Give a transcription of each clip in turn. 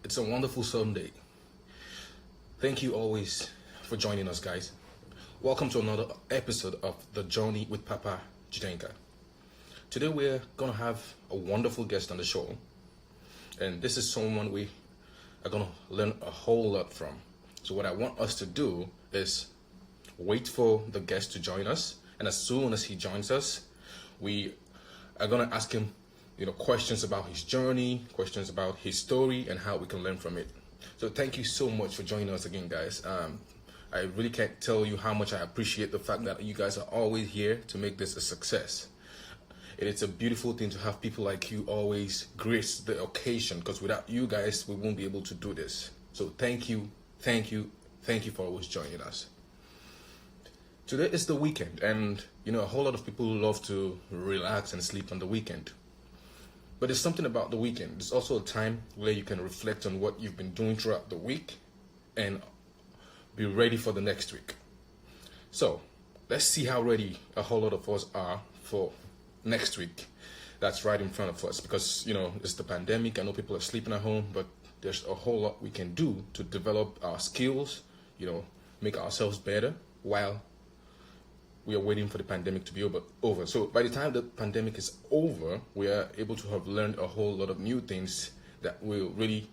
It's a wonderful Sunday. Thank you always for joining us, guys. Welcome to another episode of The Journey with Papa Jidenka. Today we're going to have a wonderful guest on the show. And this is someone we are going to learn a whole lot from. So what I want us to do is wait for the guest to join us. And as soon as he joins us, we are going to ask him questions about his journey, questions about his story, and how we can learn from it. So thank you so much for joining us again, guys. I really can't tell you how much I appreciate the fact that you guys are always here to make this a success. And it's a beautiful thing to have people like you always grace the occasion, because without you guys, we won't be able to do this. So thank you for always joining us. Today is the weekend, and a whole lot of people love to relax and sleep on the weekend. But there's something about the weekend. It's also a time where you can reflect on what you've been doing throughout the week and be ready for the next week. So let's see how ready a whole lot of us are for next week. That's right in front of us, because it's the pandemic. I know people are sleeping at home, but there's a whole lot we can do to develop our skills, make ourselves better while we are waiting for the pandemic to be over. So by the time the pandemic is over, we are able to have learned a whole lot of new things that will really,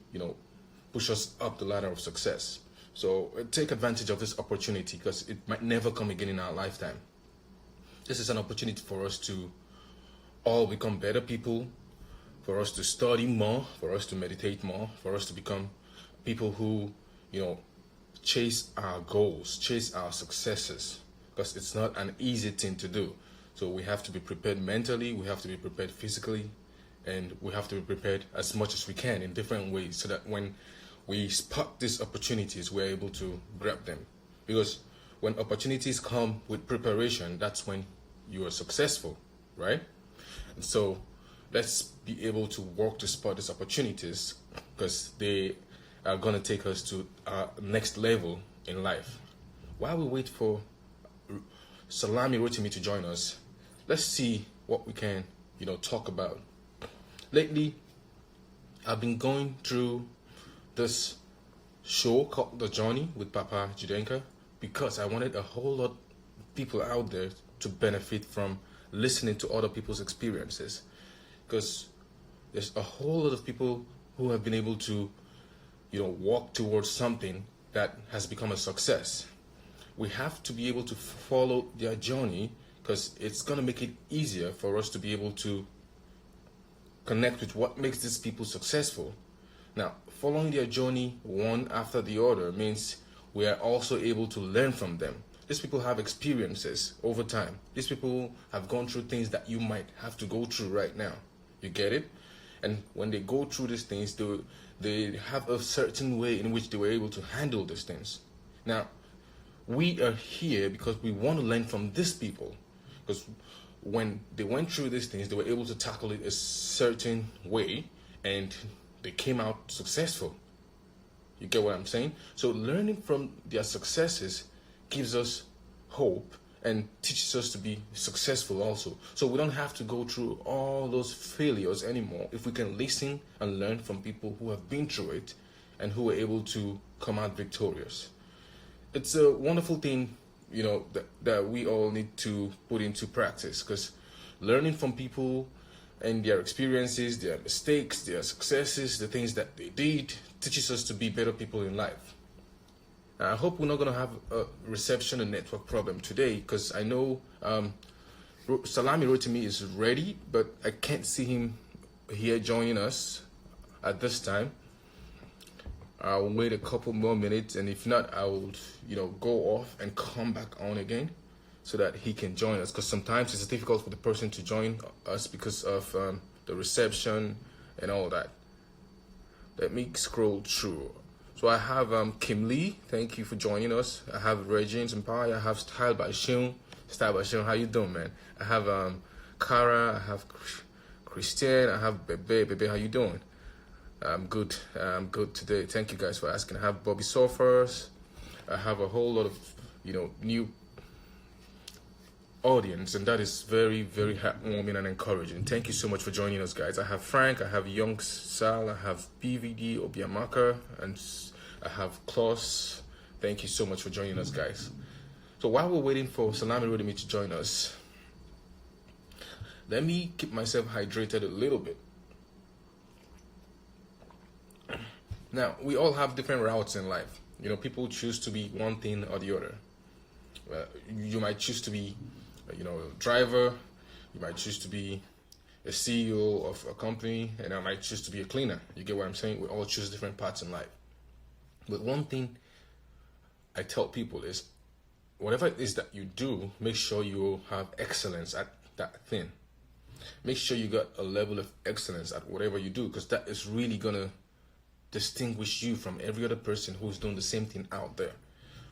push us up the ladder of success. So take advantage of this opportunity, because it might never come again in our lifetime. This is an opportunity for us to all become better people, for us to study more, for us to meditate more, for us to become people who, chase our goals, chase our successes. Because it's not an easy thing to do. So we have to be prepared mentally, we have to be prepared physically, and we have to be prepared as much as we can in different ways, so that when we spot these opportunities, we're able to grab them. Because when opportunities come with preparation, that's when you are successful, right? And so let's be able to work to spot these opportunities, because they are going to take us to our next level in life. While we wait for Salami Rotimi to join us, let's see what we can, talk about. Lately, I've been going through this show called The Journey with Papa Jidenka, because I wanted a whole lot of people out there to benefit from listening to other people's experiences. Because there's a whole lot of people who have been able to, walk towards something that has become a success. We have to be able to follow their journey, because it's going to make it easier for us to be able to connect with what makes these people successful. Now, following their journey one after the other means we are also able to learn from them. These people have experiences over time. These people have gone through things that you might have to go through right now. You get it? And when they go through these things, they have a certain way in which they were able to handle these things. Now, we are here because we want to learn from these people, because when they went through these things, they were able to tackle it a certain way, and they came out successful. You get what I'm saying? So learning from their successes gives us hope and teaches us to be successful also. So we don't have to go through all those failures anymore if we can listen and learn from people who have been through it and who were able to come out victorious. It's a wonderful thing, that we all need to put into practice, because learning from people and their experiences, their mistakes, their successes, the things that they did, teaches us to be better people in life. I hope we're not going to have a reception and network problem today, because I know Salami Rotimi is ready, but I can't see him here joining us at this time. I'll wait a couple more minutes, and if not, I will, go off and come back on again so that he can join us, because sometimes it's difficult for the person to join us because of the reception and all that. Let me scroll through. So I have Kim Lee, thank you for joining us. I have Regine Sampaio, I have Style by Shun. How you doing, man? I have Kara, I have Christian, I have Bebe, how you doing? I'm good today. Thank you guys for asking. I have Bobby Surfers. I have a whole lot of, new audience, and that is very, very heartwarming and encouraging. Thank you so much for joining us, guys. I have Frank, I have Young Sal, I have BVD Obiamaka, and I have Klaus. Thank you so much for joining us, guys. So while we're waiting for Salami Rotimi to join us, let me keep myself hydrated a little bit. Now, we all have different routes in life. You know, people choose to be one thing or the other. You might choose to be, a driver. You might choose to be a CEO of a company, and I might choose to be a cleaner. You get what I'm saying? We all choose different paths in life. But one thing I tell people is, whatever it is that you do, make sure you have excellence at that thing. Make sure you got a level of excellence at whatever you do, because that is really gonna distinguish you from every other person who's doing the same thing out there.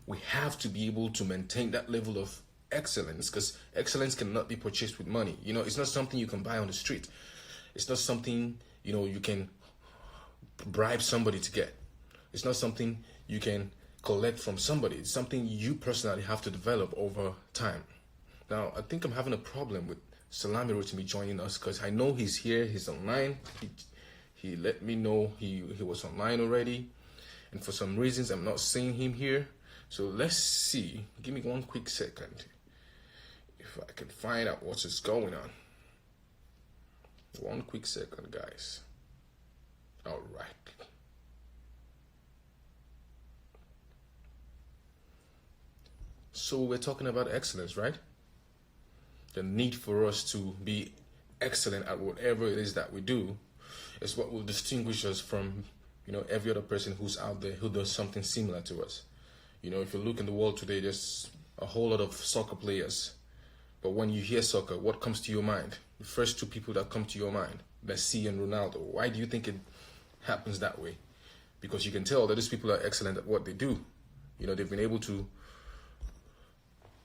We have to be able to maintain that level of excellence, because excellence cannot be purchased with money. You know, it's not something you can buy on the street. It's not something, you can bribe somebody to get. It's not something you can collect from somebody. It's something you personally have to develop over time. Now, I think I'm having a problem with Salami Rotimi joining us, because I know he's here, he's online. He let me know he was online already, and for some reasons I'm not seeing him here. So let's see. Give me one quick second if I can find out what is going on. One quick second, guys. All right. So we're talking about excellence, right? The need for us to be excellent at whatever it is that we do is what will distinguish us from, every other person who's out there who does something similar to us. If you look in the world today, there's a whole lot of soccer players. But when you hear soccer, what comes to your mind? The first two people that come to your mind, Messi and Ronaldo. Why do you think it happens that way? Because you can tell that these people are excellent at what they do. They've been able to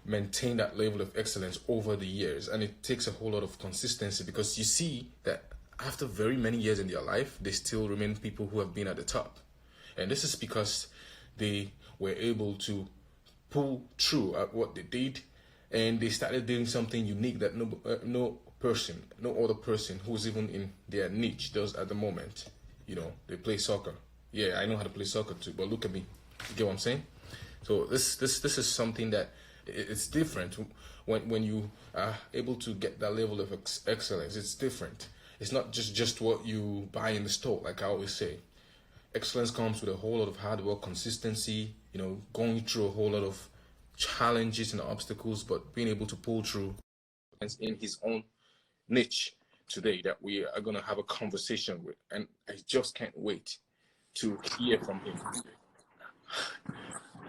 maintain that level of excellence over the years. And it takes a whole lot of consistency, because you see that after very many years in their life, they still remain people who have been at the top. And this is because they were able to pull through at what they did, and they started doing something unique that no other person who's even in their niche does at the moment. They play soccer. Yeah, I know how to play soccer too, but look at me. You get what I'm saying? So this is something that it's different when you are able to get that level of excellence. It's different. It's not just what you buy in the store, like I always say. Excellence comes with a whole lot of hard work, consistency, going through a whole lot of challenges and obstacles, but being able to pull through in his own niche today that we are going to have a conversation with. And I just can't wait to hear from him.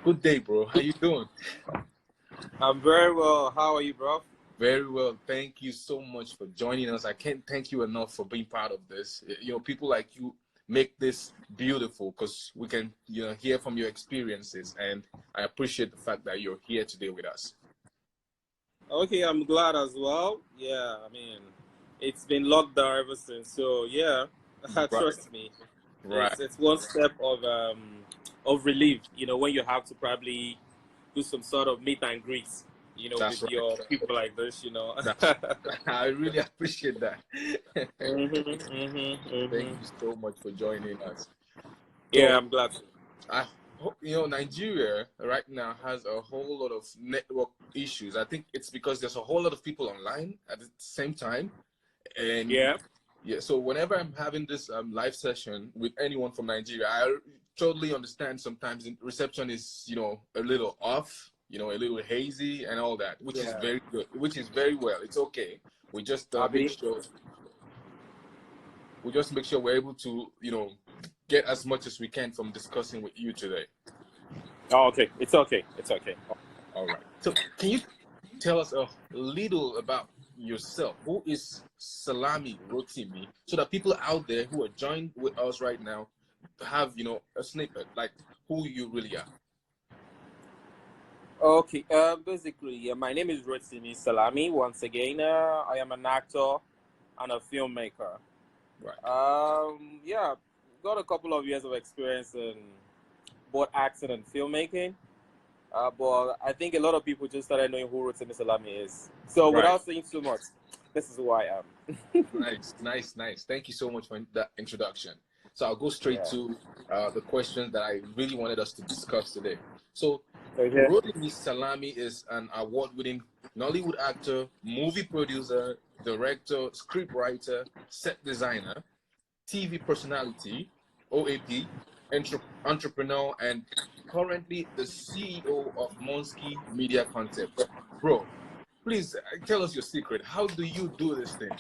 Good day, bro. How you doing? I'm very well. How are you, bro? Very well. Thank you so much for joining us. I can't thank you enough for being part of this. People like you make this beautiful, because we can hear from your experiences, and I appreciate the fact that you're here today with us. Okay, I'm glad as well. Yeah, I mean, it's been locked down ever since, so yeah, trust me. Right. It's one step of relief, when you have to probably do some sort of meet and greet, That's with right. your people like this, I really appreciate that. Thank mm-hmm. you so much for joining us. Yeah, So, I'm glad to. I hope, Nigeria right now has a whole lot of network issues. I think it's because there's a whole lot of people online at the same time. And yeah, so whenever I'm having this live session with anyone from Nigeria, I totally understand sometimes the reception is, a little off, a little hazy and all that, which is very good, which is very well. It's okay. We just make sure we're able to, get as much as we can from discussing with you today. Oh, okay. It's okay. All right. So can you tell us a little about yourself? Who is Salami Rotimi, so that people out there who are joined with us right now have, a snippet, like who you really are? Okay, basically, yeah, my name is Rotimi Salami. Once again, I am an actor and a filmmaker. Right. Yeah, got a couple of years of experience in both acting and filmmaking. But I think a lot of people just started knowing who Rotimi Salami is. So Right. without saying too much, this is who I am. Nice, nice, nice. Thank you so much for that introduction. So I'll go straight Yeah. to the questions that I really wanted us to discuss today. So, Okay. Rotimi Salami is an award-winning Nollywood actor, movie producer, director, scriptwriter, set designer, TV personality, OAP, entrepreneur, and currently the CEO of Monsky Media Concepts. Bro, please tell us your secret. How do you do this thing?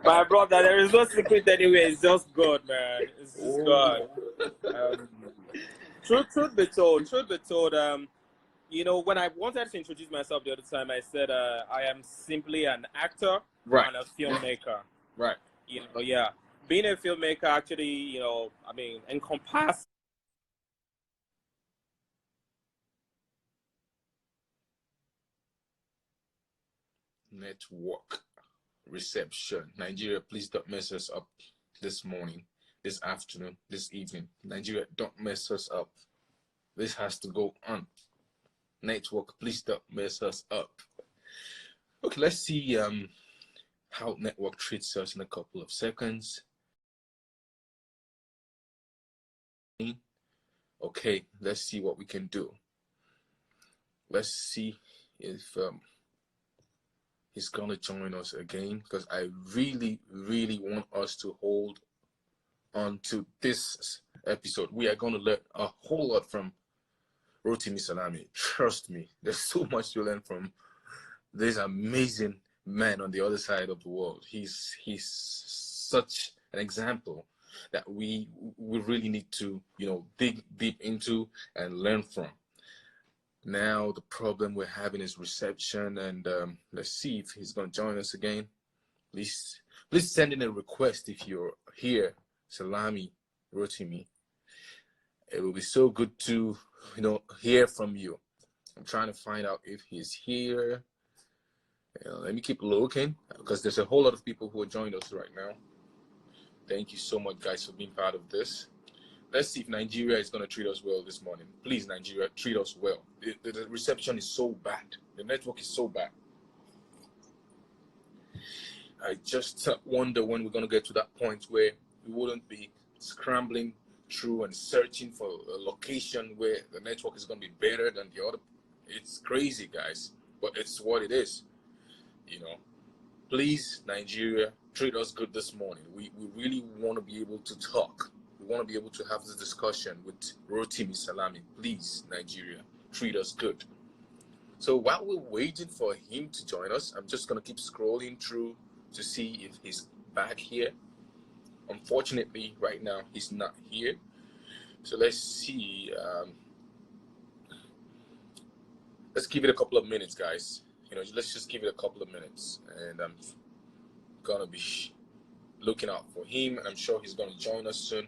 My brother, there is no secret anywhere. It's just God, man. It's just God. Oh, Um, truth be told, when I wanted to introduce myself the other time, I said I am simply an actor right, and a filmmaker. right. Yeah. Being a filmmaker actually, encompasses Network reception. Nigeria, please don't mess us up this morning, this afternoon, this evening. Nigeria, don't mess us up. This has to go on. Network, please don't mess us up. Okay, let's see how network treats us in a couple of seconds. Okay, let's see what we can do. Let's see if he's gonna join us again, because I really, really want us to hold on to this episode. We are gonna learn a whole lot from Rotimi Salami. Trust me, there's so much to learn from this amazing man on the other side of the world. He's such an example that we really need to dig deep into and learn from. Now the problem we're having is reception, and let's see if he's going to join us again. Please send in a request if you're here, Salami, Rotimi. It will be so good to hear from you. I'm trying to find out if he's here. Let me keep looking, because there's a whole lot of people who are joining us right now. Thank you so much, guys, for being part of this. Let's see if Nigeria is going to treat us well this morning. Please, Nigeria, treat us well. The reception is so bad. The network is so bad. I just wonder when we're going to get to that point where we wouldn't be scrambling through and searching for a location where the network is going to be better than the other. It's crazy, guys, but it's what it is. Please, Nigeria, treat us good this morning. We really want to be able to talk. We want to be able to have this discussion with Rotimi Salami. Please, Nigeria, treat us good. So while we're waiting for him to join us, I'm just going to keep scrolling through to see if he's back here. Unfortunately, right now, he's not here. So let's see. Let's give it a couple of minutes, guys. Let's just give it a couple of minutes. And I'm going to be looking out for him. I'm sure he's going to join us soon.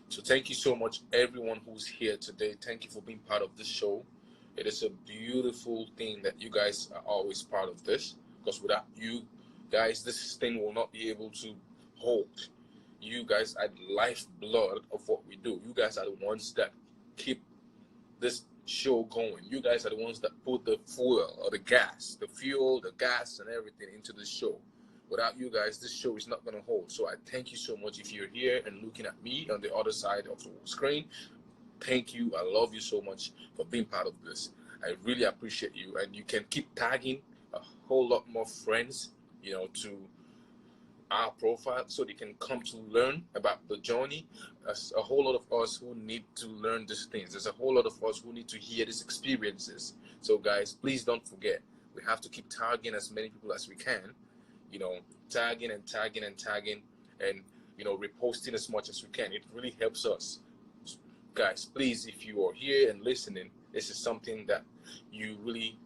So thank you so much, everyone who's here today. Thank you for being part of this show. It is a beautiful thing that you guys are always part of this, because without you guys, this thing will not be able to hold. You guys are the lifeblood of what we do. You guys are the ones that keep this show going. You guys are the ones that put the fuel or the gas, the fuel, the gas, and everything into the show. Without you guys, this show is not going to hold. So I thank you so much. If you're here and looking at me on the other side of the screen, thank you. I love you so much for being part of this. I really appreciate you. And you can keep tagging a whole lot more friends, to our profile, so they can come to learn about the journey. There's a whole lot of us who need to learn these things. There's a whole lot of us who need to hear these experiences. So guys, please don't forget, we have to keep tagging as many people as we can, tagging and tagging and tagging, and reposting as much as we can. It really helps us. Guys, please, if you are here and listening, this is something that you really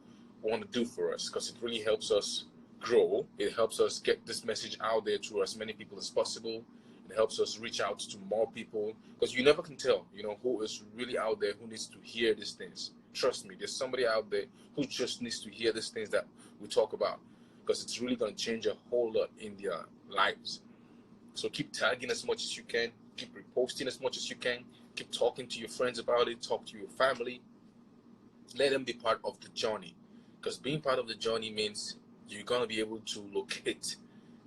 want to do for us, because it really helps us grow. It helps us get this message out there to as many people as possible. It helps us reach out to more people, because you never can tell, who is really out there who needs to hear these things. Trust me, there's somebody out there who just needs to hear these things that we talk about, because it's really going to change a whole lot in their lives. So keep tagging as much as you can, keep reposting as much as you can, keep talking to your friends about it, talk to your family. Let them be part of the journey. Because being part of the journey means you're going to be able to locate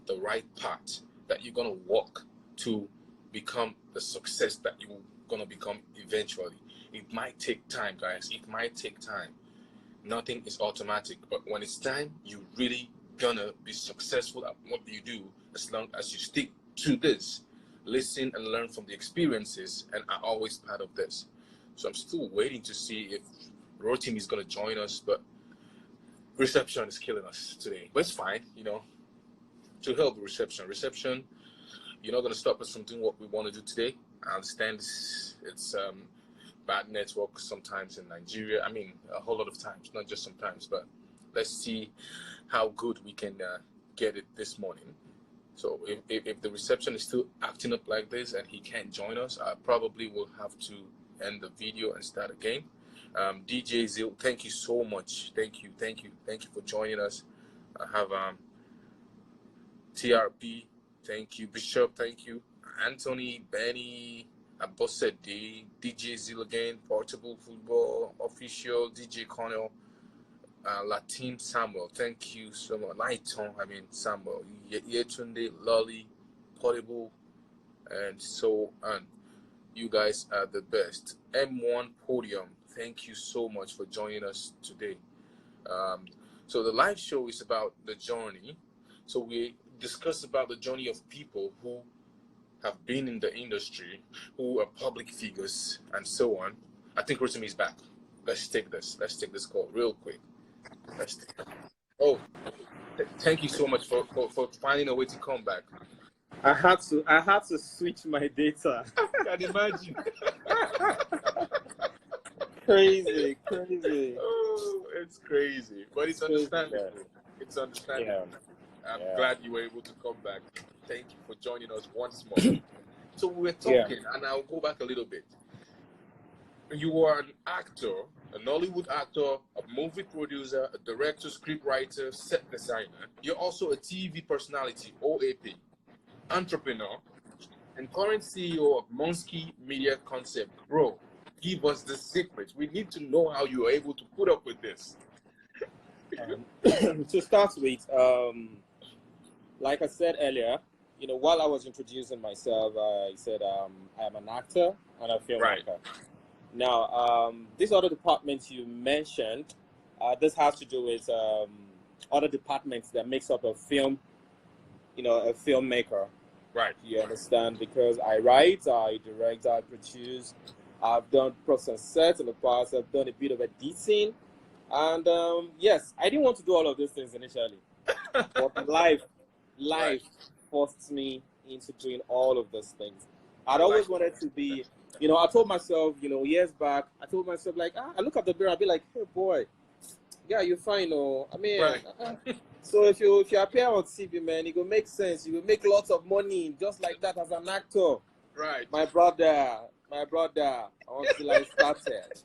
the right path that you're going to walk to become the success that you're going to become eventually. It might take time, guys. It might take time. Nothing is automatic. But when it's time, you're really going to be successful at what you do as long as you stick to this. Listen and learn from the experiences and are always part of this. So I'm still waiting to see if Rotimi is going to join us, but reception is killing us today. But it's fine, to help the reception, you're not going to stop us from doing what we want to do today. I understand it's bad network sometimes in Nigeria. I mean, a whole lot of times, not just sometimes, but let's see how good we can get it this morning. So if the reception is still acting up like this and he can't join us, I probably will have to end the video and start again. DJ Zil, thank you so much. Thank you for joining us. I have TRP, thank you. Bishop, thank you. Anthony, Benny, Abosede, DJ Zil again, Portable Football, Official, DJ Cornell, Latin Samuel, thank you so much. Lighton, Samuel, Yetunde, Lolly, Portable, and so on. You guys are the best. M1 Podium, thank you so much for joining us today. So the live show is about the journey. So we discuss about the journey of people who have been in the industry, who are public figures, and so on. I think Rotimi is back. Let's take this call real quick. Thank you so much for finding a way to come back. I had to switch my data. I can imagine. Crazy. Oh, it's crazy, but it's understandable. It's understandable. Yeah. I'm glad you were able to come back. Thank you for joining us once more. So we were talking, and I'll go back a little bit. You are an actor, a Nollywood actor, a movie producer, a director, scriptwriter, set designer. You're also a TV personality, OAP, entrepreneur, and current CEO of Monsky Media Concept. Bro, give us the secret. We need to know how you are able to put up with this. To start with, like I said earlier, while I was introducing myself, I said I am an actor and a filmmaker. Right. Now, these other departments you mentioned, this has to do with other departments that makes up a film, a filmmaker. Right. You understand? Because I write, I direct, I produce. I've done props and sets in the past. I've done a bit of editing. And yes, I didn't want to do all of these things initially. But life forced me into doing all of those things. I'd always wanted to be, I told myself, years back, I told myself, like, I look at the mirror, I'll be like, hey, boy, yeah, you're fine. Right. So if you appear on TV, man, it will make sense. You will make lots of money just like that as an actor. Right. My brother, until I started.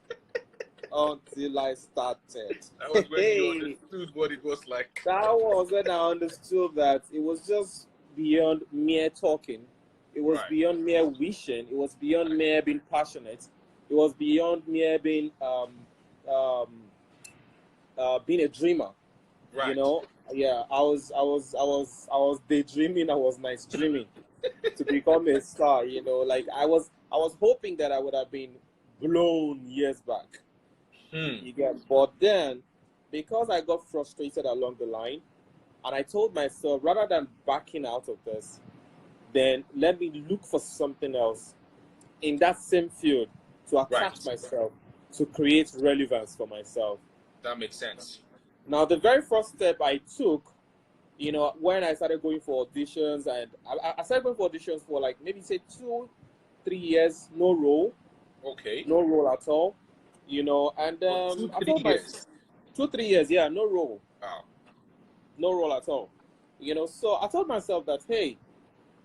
That was when you understood what it was like. That was when I understood that it was just beyond mere talking. It was beyond mere wishing. It was beyond mere being passionate. It was beyond mere being being a dreamer. Right. Yeah, I was daydreaming. I was nice dreaming to become a star. Like I was hoping that I would have been blown years back. But then, because I got frustrated along the line, and I told myself, rather than backing out of this, then let me look for something else in that same field to attach myself, to create relevance for myself. That makes sense. Now, the very first step I took, when I started going for auditions, and I started going for auditions for like maybe say 2-3 years, no role. Okay. No role at all. And 2-3 years. 2-3 years, yeah, no role. Wow. No role at all. So I told myself that, hey,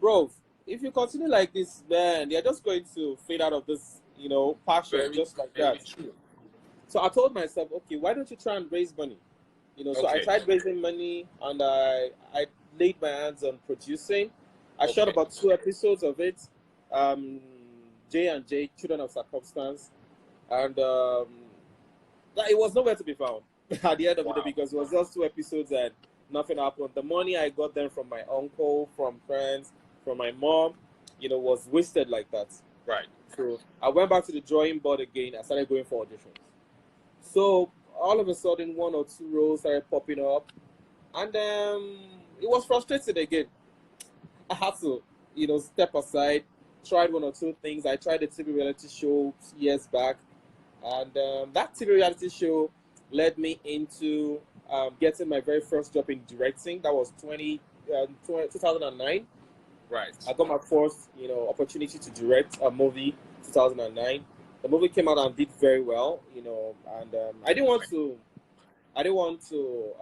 bro, if you continue like this, man, you're just going to fade out of this, passion, just like that. True. So I told myself, okay, why don't you try and raise money? So I tried raising money, and I laid my hands on producing, I shot Okay. about 2 episodes of it. Um, J and J, Children of Circumstance, and it was nowhere to be found at the end of the day Wow. because it was just 2 episodes and nothing happened. The money I got then from my uncle, from friends, from my mom, was wasted like that. Right. So I went back to the drawing board again. I started going for auditions. So all of a sudden, 1 or 2 roles started popping up, and it was frustrating again. I had to, step aside. Tried 1 or 2 things. I tried a TV reality show years back, and that TV reality show led me into getting my very first job in directing. That was 2009. Right. I got my first, opportunity to direct a movie, 2009. The movie came out and did very well, and I didn't want to, I didn't want to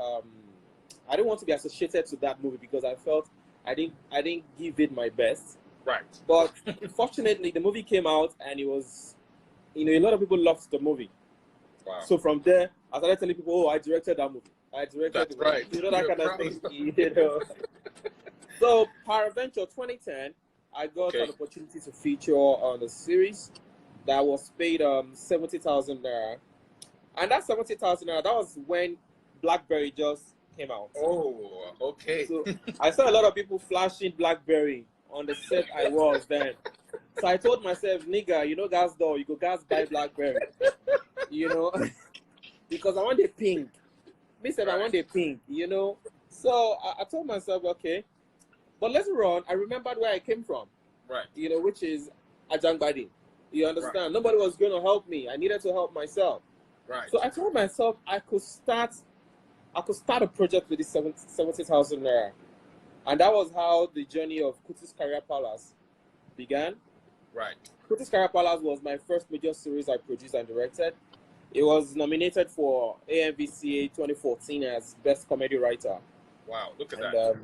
be associated to that movie because I felt I didn't give it my best. Right. But fortunately, the movie came out and it was, a lot of people loved the movie. Wow. So from there, I started telling people, "Oh, I directed that movie. I directed That's the movie." right. That You're kind of proud. thing. So, Paraventure 2010, I got Okay. an opportunity to feature on a series that was paid 70,000 naira. And that 70,000 naira, that was when BlackBerry just came out. Oh, okay. So, I saw a lot of people flashing BlackBerry on the set I was then. So, I told myself, nigga, gas door, you go gas buy BlackBerry. Because I want the pink. Me said, I want the pink, So, I told myself, okay. But later on, I remembered where I came from, Right. which is Ajangbadi. You understand? Right. Nobody was going to help me. I needed to help myself. Right. So I told myself I could start a project with this 70,000 naira. And that was how the journey of Kutis Career Palace began. Right. Kutis Career Palace was my first major series I produced and directed. It was nominated for AMVCA 2014 as Best Comedy Writer. Wow, look at that.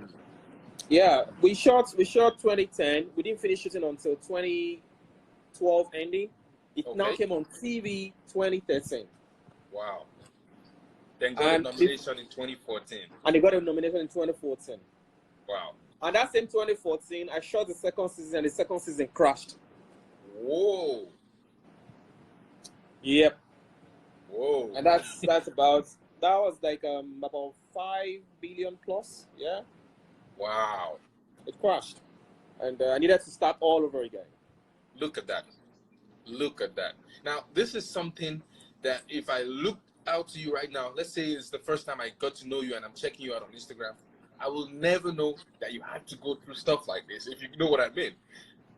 Yeah, we shot 2010. We didn't finish shooting until 2012 ending. It now came on TV 2013. Wow. Then got a nomination in 2014. And they got a nomination in 2014. Wow. And that same 2014, I shot the second season, and the second season crashed. Whoa. Yep. Whoa. And that was like about 5 billion plus. Yeah. Wow. It crashed. And I needed to start all over again. Look at that. Look at that. Now, this is something that if I look out to you right now, let's say it's the first time I got to know you and I'm checking you out on Instagram, I will never know that you had to go through stuff like this, if you know what I mean.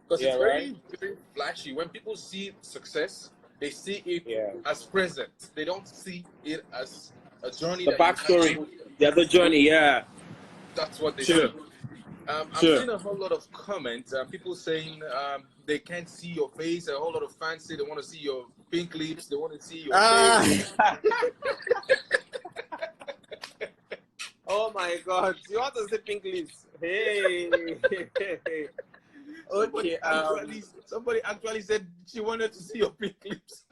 Because it's very, very flashy. When people see success, they see it as present. They don't see it as a journey. The backstory. The other journey, yeah. That's what they see. I'm seeing a whole lot of comments. People saying they can't see your face. A whole lot of fans say they want to see your pink lips. They want to see your face. Oh my God! You want to see pink lips? Hey. Okay. Somebody actually said she wanted to see your pink lips.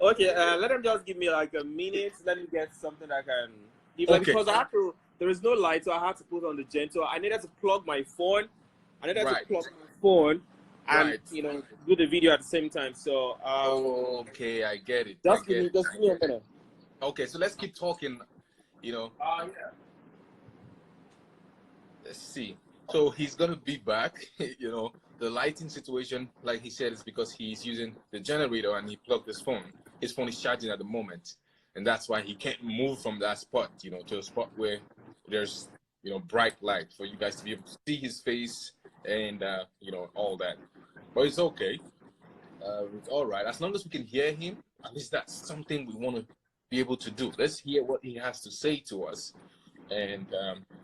Okay. Let them just give me like a minute. Let me get something I can. Because I have to. There is no light, so I had to put on the gentle. I needed to plug my phone. I needed to plug my phone and do the video at the same time. So okay, I get it. Just give me a minute. Okay, so let's keep talking. Yeah. Let's see. So he's gonna be back. The lighting situation, like he said, is because he's using the generator and he plugged his phone. His phone is charging at the moment, and that's why he can't move from that spot, to a spot where there's bright light for you guys to be able to see his face and all that. But it's okay. It's all right as long as we can hear him. At least that's something we want to be able to do. Let's hear what he has to say to us, and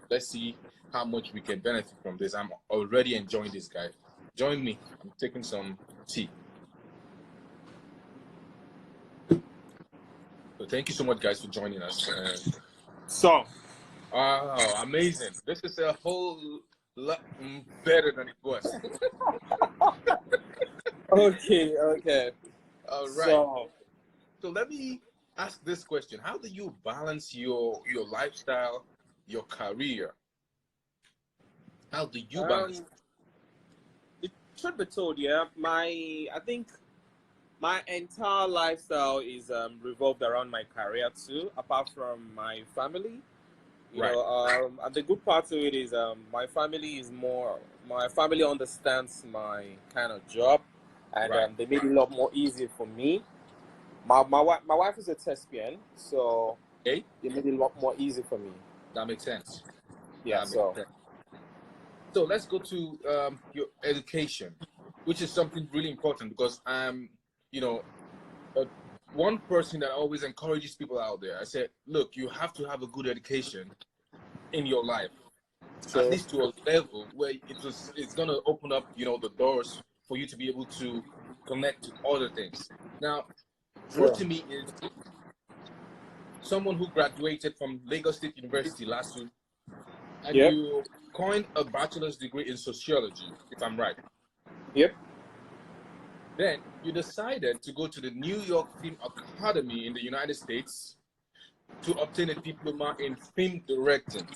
let's see how much we can benefit from this. I'm already enjoying this guy. Join me. I'm taking some tea. So thank you so much, guys, for joining us. Amazing. This is a whole lot better than it was. Okay. All right. So let me ask this question. How do you balance your lifestyle, your career? How do you balance? Um, the truth be told, yeah, I think my entire lifestyle is revolved around my career too, apart from my family. Right, And the good part to it is my family understands my kind of job, and right. they made it a lot more easy for me. My wife is a thespian, so Okay, they made it a lot more easy for me. that makes sense. Yeah, That makes so sense. So let's go to your education, which is something really important because I'm, you know, uh, one person that always encourages people out there. I said, look, you have to have a good education in your life, at true. least to a level where it's gonna open up, the doors for you to be able to connect to other things. Now, True. Rotimi is someone who graduated from Lagos State University last week, and Yep. you coined a bachelor's degree in sociology, if I'm right. Yep. Then you decided to go to the New York Film Academy in the United States to obtain a diploma in film directing.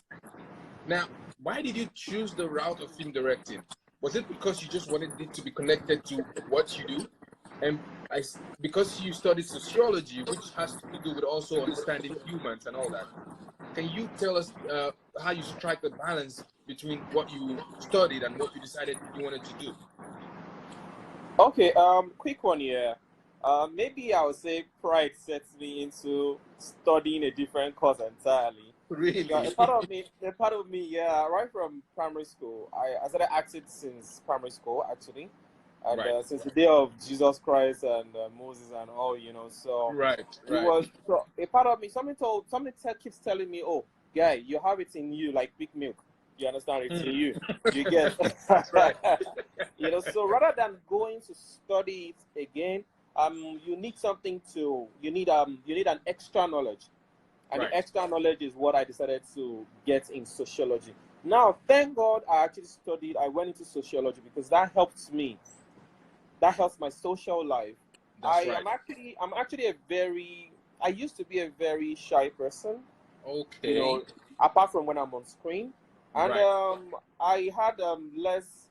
Now, why did you choose the route of film directing? Was it because you just wanted it to be connected to what you do? And because you studied sociology, which has to do with also understanding humans and all that. Can you tell us how you strike the balance between what you studied and what you decided you wanted to do? Okay. Quick one here. Maybe I would say pride sets me into studying a different course entirely. Yeah, Really? yeah, right from primary school. I started acting since primary school, actually, and Right, since the day of Jesus Christ and Moses and all, So right, it right. was so a part of me. Keeps telling me, "Oh, guy, you have it in you, like big milk. You understand? It's in Mm, you. You get." right, So rather than going to study it again, you need an extra knowledge, and the right, extra knowledge is what I decided to get in sociology. Now, thank God I went into sociology because that helps me. That helps my social life. that's right. I'm actually I used to be a very shy person, you Okay, know, apart from when I'm on screen. And right, I had less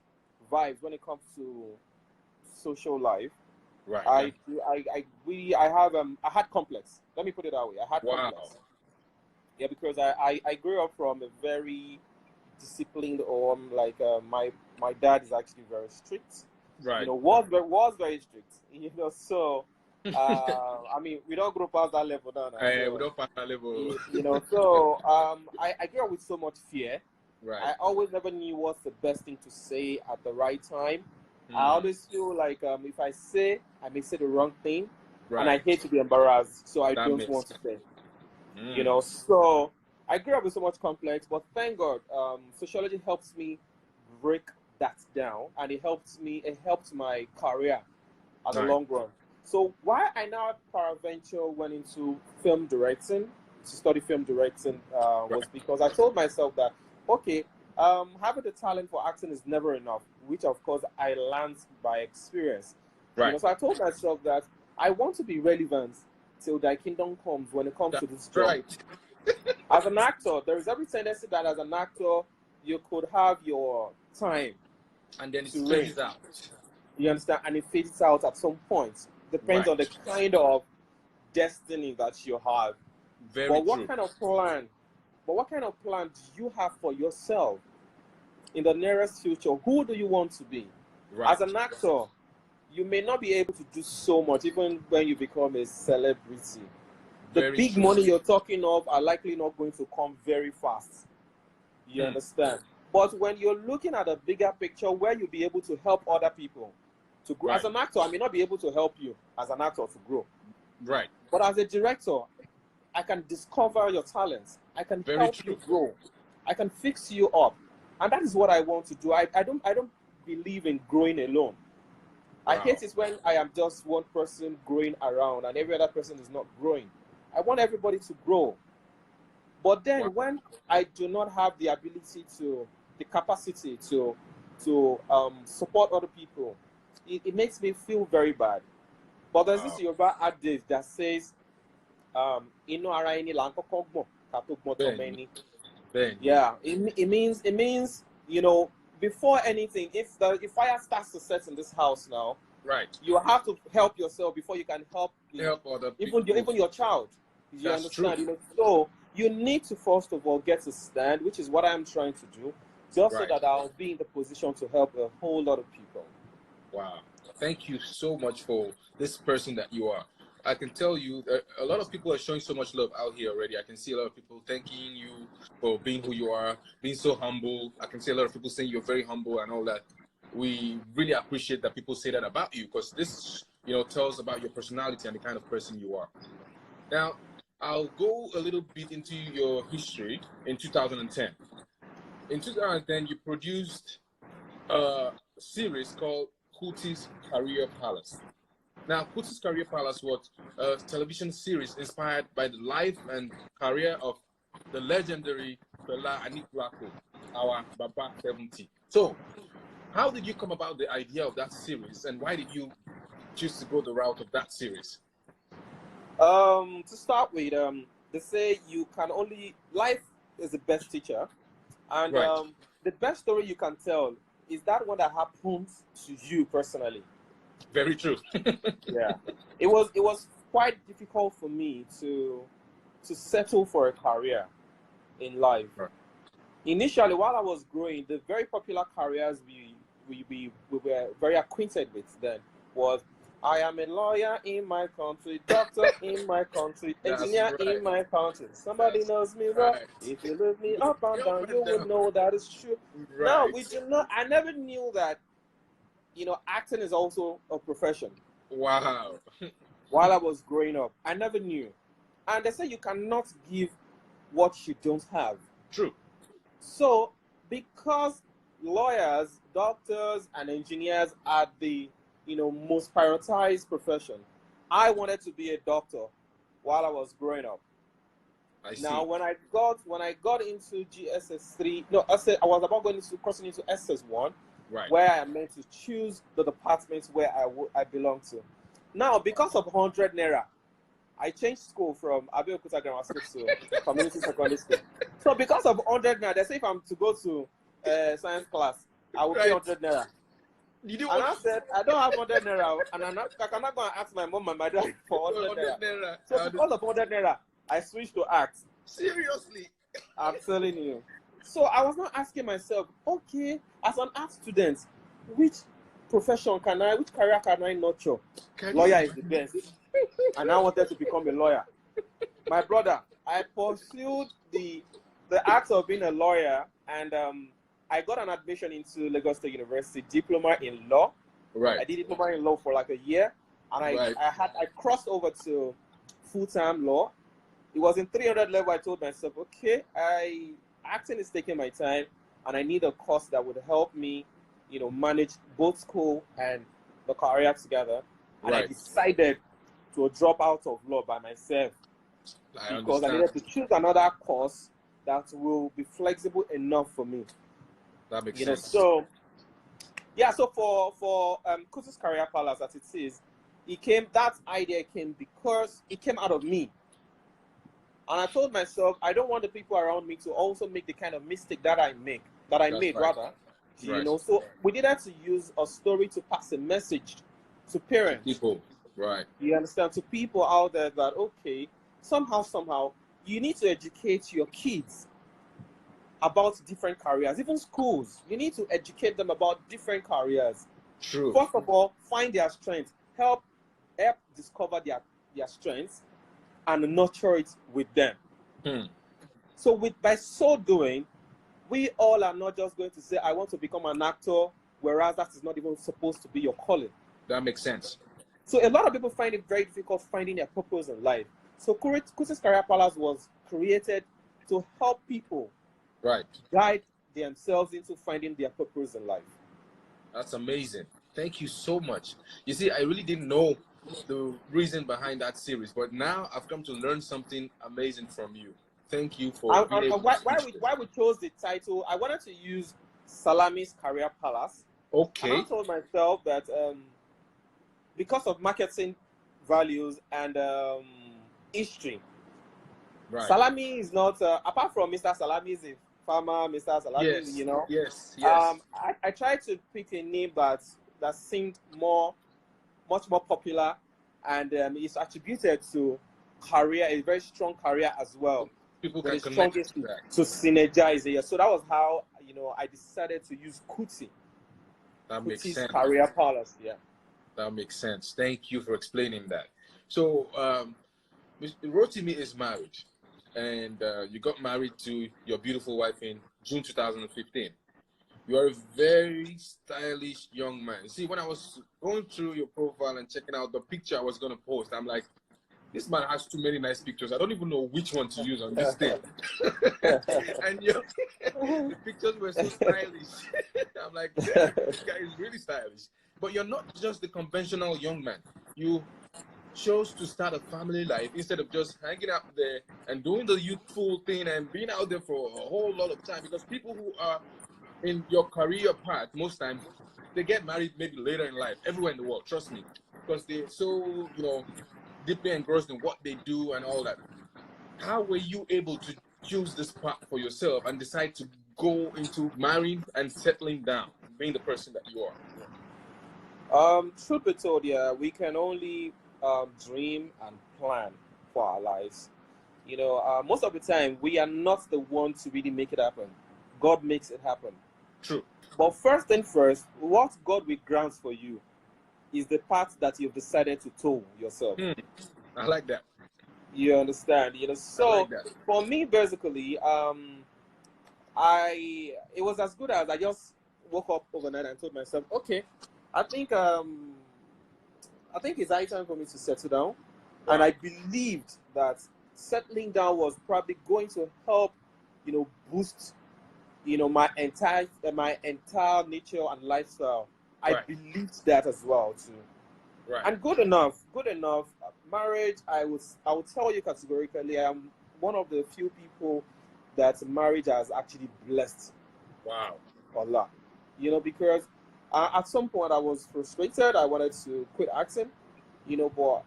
vibes when it comes to social life. right, I right. I really I had complex. Let me put it that way. I had Wow, complex. Yeah, because I grew up from a very disciplined home. Like my dad is actually very strict. right. Was very strict. So I mean we don't grow past that level now. We So don't find that level. I grew up with so much fear. Right. I always never knew what's the best thing to say at the right time. I Hmm. always feel like if I say, I may say the wrong thing, and I Right. hate to be embarrassed, so I That don't want makes to sense. say. Mm. So I grew up with so much complex, but thank God, sociology helps me break that down, and it helped my career at the Right. long run. So why I now paraventure went into film directing to study film directing Right. was because I told myself that okay, having the talent for acting is never enough, which of course I learned by experience. Right. So I told myself that I want to be relevant till thy kingdom comes when it comes That's to this job. right. As an actor, there is every tendency that as an actor you could have your time And then it to reign. phases out. You understand? And it fades out at some point. Depends Right. on the kind of destiny that you have. Very But what true. kind of plan? But what kind of plan do you have for yourself in the nearest future? Who do you want to be? Right. As an actor, you may not be able to do so much even when you become a celebrity. The Very big true. money you're talking of are likely not going to come very fast. You Hmm. understand? But when you're looking at a bigger picture where you'll be able to help other people to grow, as Right. an actor, I may not be able to help you as an actor to grow. Right. But as a director, I can discover your talents. I can Very help you true. grow. I can fix you up. And that is what I want to do. I don't believe in growing alone. I hate Wow. it when I am just one person growing around and every other person is not growing. I want everybody to grow. But Wow. then when I do not have the ability the capacity to support other people, it makes me feel very bad. But there's this Wow. Yoruba adage that says, "Inu ara ẹni là ń kọ́kọ́ gbọ̀n ká tó gbọ́n tọmọ Benny. ẹni." Benny. Yeah, it means you know, before anything, if fire starts to set in this house now, Right. you have to help yourself before you can help Other even people. even your child. You That's understand? true. You know, so you need to first of all get a stand, which is what I'm trying to do, just so Right. that I'll be in the position to help a whole lot of people. Wow. Thank you so much for this person that you are. I can tell you that a lot of people are showing so much love out here already. I can see a lot of people thanking you for being who you are, being so humble. I can see a lot of people saying you're very humble and all that. We really appreciate that people say that about you, because this, tells about your personality and the kind of person you are. Now, I'll go a little bit into your history in 2010. In 2010, you produced a series called Kuti's Career Palace. Now, Kuti's Career Palace was a television series inspired by the life and career of the legendary Fela Anikulapo, our Baba 70. So, how did you come about the idea of that series, and why did you choose to go the route of that series? To start with, they say you can only life is the best teacher, and Right. The best story you can tell is that one that happened to you personally. Very true. Yeah, it was quite difficult for me to settle for a career in life. Right. Initially, while I was growing, the very popular careers we were very acquainted with then was I am a lawyer in my country, doctor in my country, That's engineer right. in my country. Somebody That's knows me well. right. If you look me up and down, Up you and would down. know that is true. Now Right. we do not. I never knew that. Acting is also a profession. Wow. While I was growing up, I never knew. And they say you cannot give what you don't have. True. So, because lawyers, doctors, and engineers are the most prioritized profession, I wanted to be a doctor while I was growing up. I see. Now, when I got into GSS 3, no, I was about crossing into SS 1, Right. where I meant to choose the department where I belong to. Now, because of 100 naira, I changed school from Abeokuta Grammar School to Community Secondary School. So because of 100 naira, they say if I'm to go to science class, I will pay Right. 100 naira. You do And I what? said, I don't have 100 naira, and I cannot go and ask my mom and my dad for 100 naira. 100 naira. So because of 100 naira, I switched to art. Seriously? I'm telling you. So I was not asking myself, okay, as an art student, which which career can I nurture? Lawyer is the best. And I wanted to become a lawyer. My brother, I pursued the act of being a lawyer, and I got an admission into Lagos State University, diploma in law. Right. I did diploma in law for like a year, and Right. I crossed over to full-time law. It was in 300 level. I told myself, okay, acting is taking my time, and I need a course that would help me, manage both school and the career together. And I Right. decided to drop out of law by myself because I needed to choose another course that will be flexible enough for me. That makes sense. So yeah, so for Kuti's Career Palace, as it is, that idea came because it came out of me. And I told myself, I don't want the people around me to also make the kind of mistake that I made, Right. rather. Right. So we needed to use a story to pass a message to parents. People. Right. You understand? To people out there that, okay, somehow, you need to educate your kids about different careers. Even schools, you need to educate them about different careers. True. First of all, find their strengths. Help discover their strengths and nurture it with them. So by so doing, we all are not just going to say, I want to become an actor, whereas that is not even supposed to be your calling. That makes sense. So a lot of people find it very difficult finding their purpose in life. So Kuti's Career Palace was created to help people guide themselves into finding their purpose in life. That's amazing. Thank you so much. You see, I really didn't know the reason behind that series, but now I've come to learn something amazing from you. Thank you for being able to why we chose the title. I wanted to use Salami's Career Palace. Okay. And I told myself that because of marketing values and history, Right. Salami is not apart from Mr. Salami is a Farmer, Mr. Salami, Yes, you know. yes, yes. I tried to pick a name that seemed much more popular, and it's attributed to career, a very strong career as well. People But can the connect strongest to that. to synergize it. Yeah. So that was how I decided to use That makes Kuti's sense. career policy. Yeah. That makes sense. Thank you for explaining that. So, Rotimi is married, and you got married to your beautiful wife in June 2015. You are a very stylish young man. See, when I was going through your profile and checking out the picture I was going to post, I'm like, this man has too many nice pictures. I don't even know which one to use on this thing. And the pictures were so stylish. I'm like, damn, this guy is really stylish. But you're not just the conventional young man. You chose to start a family life instead of just hanging out there and doing the youthful thing and being out there for a whole lot of time. Because people who are in your career path, most times, they get married maybe later in life, everywhere in the world, trust me. Because they're so, deeply engrossed in what they do and all that. How were you able to choose this path for yourself and decide to go into marrying and settling down, being the person that you are? Truth be told, yeah, we can only dream and plan for our lives. Most of the time, we are not the one to really make it happen. God makes it happen. True. But first and first, what God will grant for you is the path that you've decided to tow yourself. I like that. You understand? So I like that. for me, basically, it was as good as I just woke up overnight and told myself, okay, I think it's high time for me to settle down. Wow. And I believed that settling down was probably going to help, boost, my entire nature and lifestyle. Right. I believed that as well too. Right. And good enough. Marriage, I will tell you categorically, I am one of the few people that marriage has actually blessed. Wow. Allah. Because at some point I was frustrated. I wanted to quit acting, but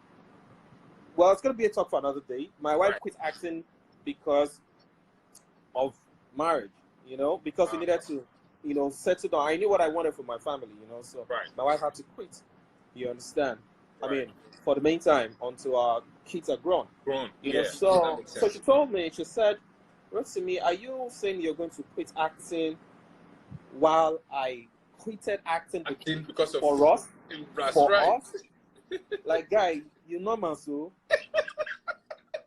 well, it's gonna be a talk for another day. My wife Right. quit acting because of marriage, because we needed to, settle down. I knew what I wanted for my family, so Right. my wife had to quit. You understand? Right. I mean, for the meantime, until our kids are grown. Yeah, So that makes sense. she told me, she said, Rotimi, are you saying you're going to quit acting while I quitted acting because of for us? That's For right. us? Like, guy, you're normal, so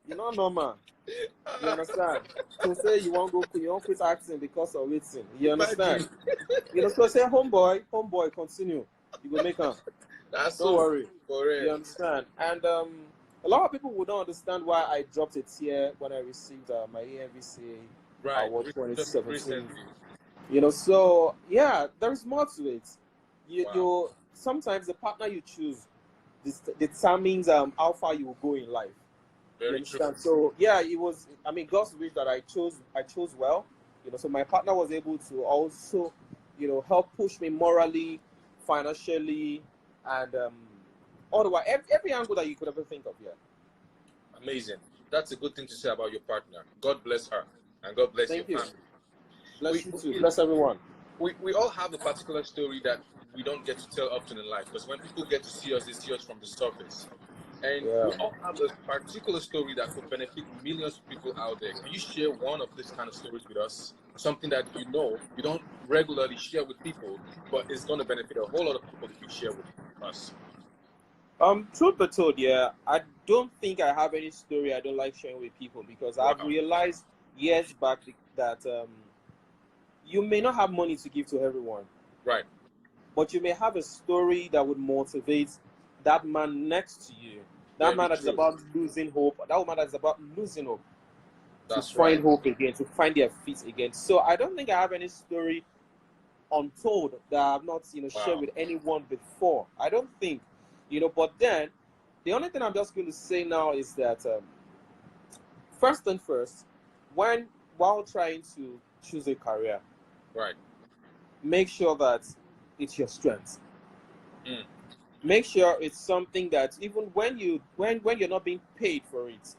you're not normal. You understand? To say you won't quit acting because of it. You understand? So say homeboy, continue. You go make them. That's Don't worry. correct. You understand? And a lot of people would not understand why I dropped a tear when I received my AMVCA award 2017. So yeah, there is more to it. You sometimes the partner you choose determines how far you will go in life. Very You understand? true. So yeah, it was. God's wish that I chose well. So my partner was able to also, help push me morally, financially, and otherwise every angle that you could ever think of. Yeah. Amazing. That's a good thing to say about your partner. God bless her, and God bless Thank your you. family. Bless you too. Bless everyone. We all have a particular story that we don't get to tell often in life, because when people get to see us, they see us from the surface. And Yeah. we all have a particular story that could benefit millions of people out there. Can you share one of these kind of stories with us? Something that you don't regularly share with people, but it's going to benefit a whole lot of people if you share with us. Truth be told, yeah, I don't think I have any story I don't like sharing with people, because I've realized years back that you may not have money to give to everyone. Right. But you may have a story that would motivate that man next to you. That man that's about losing hope. That woman that's about losing hope. That's to find hope again, to find their feet again. So I don't think I have any story untold that I've not, shared with anyone before. I don't think, but then the only thing I'm just going to say now is that first and first, while trying to choose a career, right, make sure that it's your strength. Make sure it's something that even when you're not being paid for it,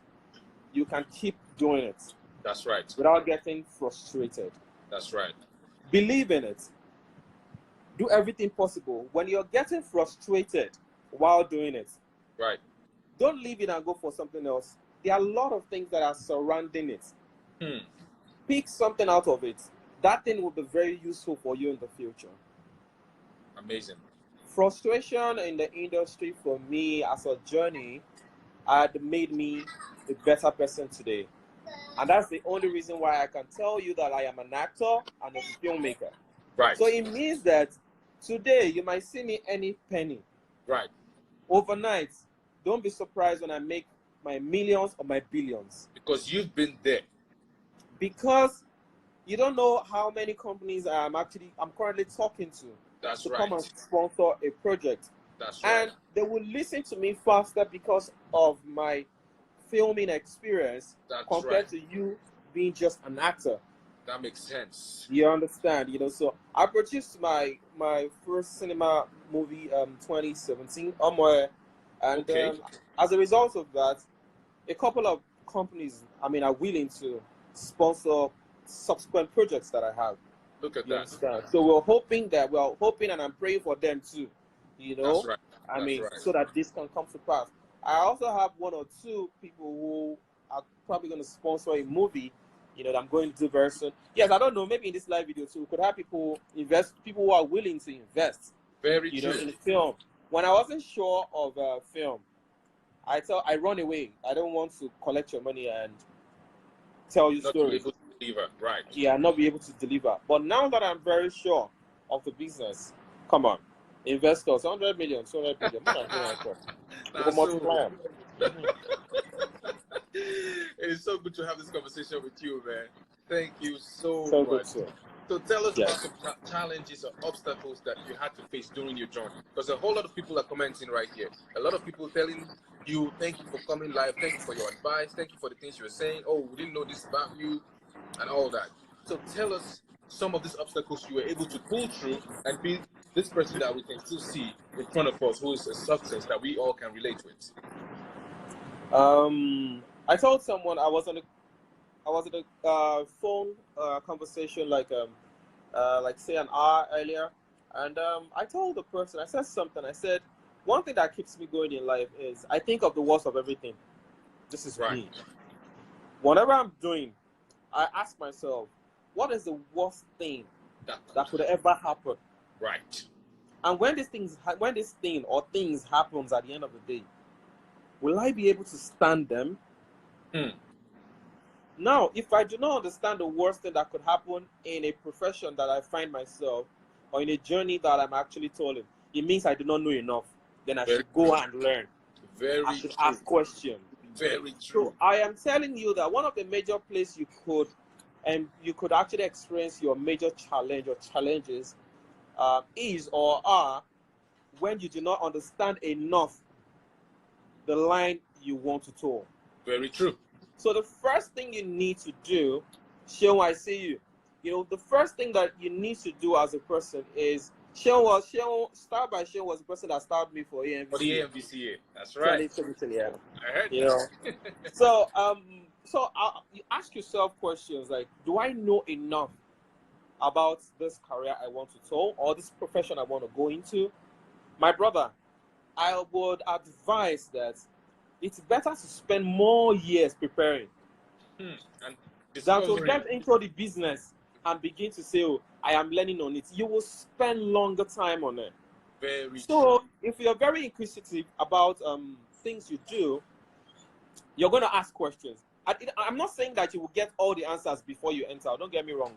you can keep doing it. That's right. Without getting frustrated. That's right. Believe in it. Do everything possible. When you're getting frustrated while doing it, Right. don't leave it and go for something else. There are a lot of things that are surrounding it. Pick something out of it. That thing will be very useful for you in the future. Amazing. Frustration in the industry for me as a journey had made me a better person today. And that's the only reason why I can tell you that I am an actor and a filmmaker. Right. So it means that today you might see me any penny. Right. Overnight, don't be surprised when I make my millions or my billions. Because you've been there. Because you don't know how many companies I'm currently talking to. That's to right. come and sponsor a project. That's right. And they will listen to me faster because of my filming experience compared to you being just an actor. That makes sense. You understand? So I produced my first cinema movie 2017 and as a result of that, a couple of companies are willing to sponsor subsequent projects that I have. Look at You that. understand? So we're hoping and I'm praying for them too. That's right. So that this can come to pass. I also have one or two people who are probably going to sponsor a movie, that I'm going to do very soon. Yes, I don't know. Maybe in this live video too, we could have people who are willing to invest. Very true. In film. When I wasn't sure of film, I run away. I don't want to collect your money and tell you stories. Right. Yeah, not be able to deliver. But now that I'm very sure of the business, come on, investors, 100 million, 200 million, more than 200. We can multiply them. It is so good to have this conversation with you, man. Thank you so Good, much. sir. So tell us about some challenges or obstacles that you had to face during your journey. Because a whole lot of people are commenting right here. A lot of people telling you, thank you for coming live, thank you for your advice, thank you for the things you were saying. Oh, we didn't know this about you, and all that. So tell us some of these obstacles you were able to pull through and be this person that we can still see in front of us, who is a success that we all can relate with. I told someone I was in a phone conversation like say an hour earlier, and I told the person, I said something. I said, one thing that keeps me going in life is I think of the worst of everything. This is me. Whatever I'm doing, I ask myself, what is the worst thing that could ever happen? Right. And when this thing or things happens at the end of the day, will I be able to stand them? Now, if I do not understand the worst thing that could happen in a profession that I find myself, or in a journey that I'm actually toiling, it means I do not know enough. Then I should go and learn. I should ask questions. Very true. So I am telling you that one of the major places you could actually experience your major challenge or challenges is or are when you do not understand enough the line you want to tow. Very true. So the first thing you need to do, Sean, I see you. The first thing that you need to do as a person is Sean was the person that started me for AMVCA. For the AMVCA, that's right. Yeah. I heard that. So you ask yourself questions like, do I know enough about this career I want to tow or this profession I want to go into? My brother, I would advise that it's better to spend more years preparing and than to get into the business and begin to say, oh, I am learning on it. You will spend longer time on it. Very so true. If you're very inquisitive about things you do, you're going to ask questions. I'm not saying that you will get all the answers before you enter. Don't get me wrong.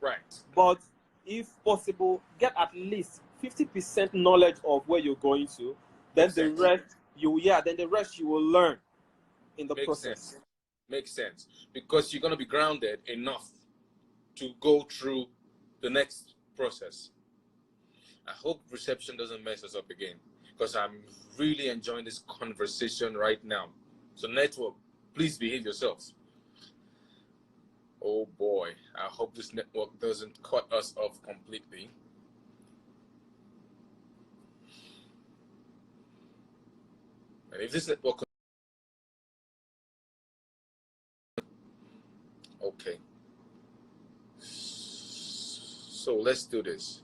Right. But if possible, get at least 50% knowledge of where you're going to. Then the rest you will learn in the process. Makes sense. Because you're going to be grounded enough to go through the next process. I hope reception doesn't mess us up again, because I'm really enjoying this conversation right now. So network, please behave yourselves. Oh boy, I hope this network doesn't cut us off completely. And if this network... Okay. let's do this.